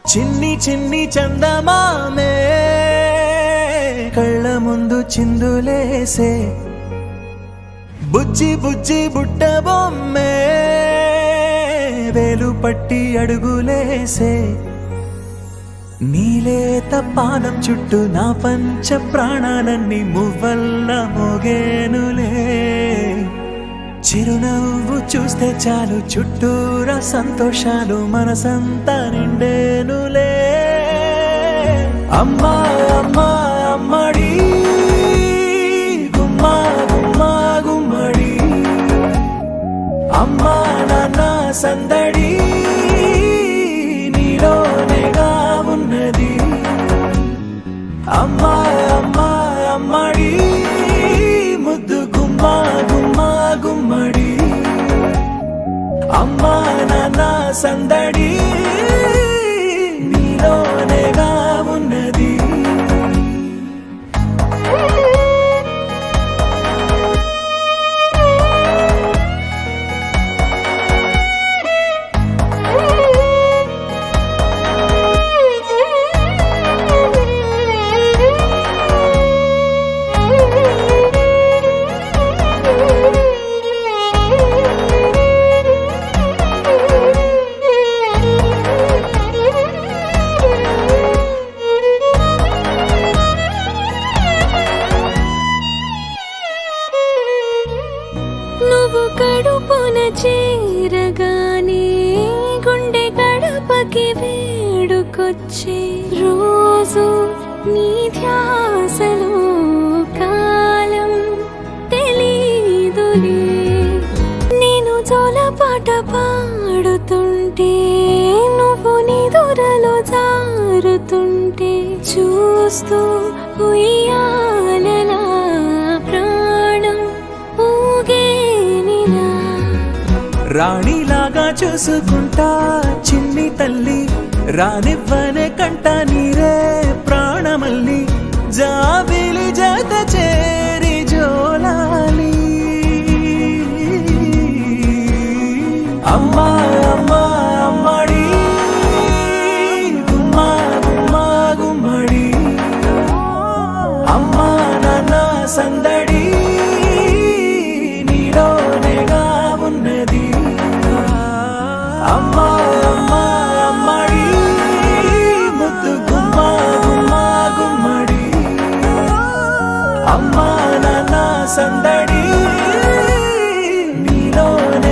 చిన్ని చిన్ని చందమామే కళ్ళ ముందు చిందులేసే బుజ్జి బుజ్జి బుట్ట బొమ్మే వేలు పట్టి అడుగులేసే నీలేత పానం చుట్టూ నా పంచ ప్రాణాలన్నీ మువ్వల్ల మోగేనులే చిరునవ్వు చూస్తే చాలు చుట్టూరా సంతోషాలు మనసంతా నిండేనులే అమ్మా అమ్మా అమ్మడి గుమ్మా గుమ్మా గుమ్మడి అమ్మా నాన్న సందడి నీలోనేగా ఉన్నది అమ్మా అమ్మా అమ్మడి ముద్దు గుమ్మా గుమ్మా గుమ్మడి అమ్మా నాన్న సందడి నీలోనేగా ఉన్నది నువ్వు కడుపున చేరగానే గుండె గడపకి వేడుకొచ్చే రోజు నీ ధ్యాసలో కాలం తెలీదులే నేను జోలపాట పాడుతుంటే నువ్వు నిదురలో జారుతుంటే చూస్తూ ఉయ్యాలలా రాణిలాగా చూసుకుంటా చిన్ని తల్లి రానివ్వనే కంట నీరే ప్రాణమల్లి జాబిలి జత చేరి జోలాలి అమ్మా అమ్మా అమ్మడి గుమ్మా గుమ్మా గుమ్మడి అమ్మా నాన్న సందడి నీలోనేగా ఉన్నది అమ్మా అమ్మా అమ్మడి ముద్దు గుమ్మా గుమ్మా గుమ్మడి అమ్మా నాన్న సందడి నీలోనే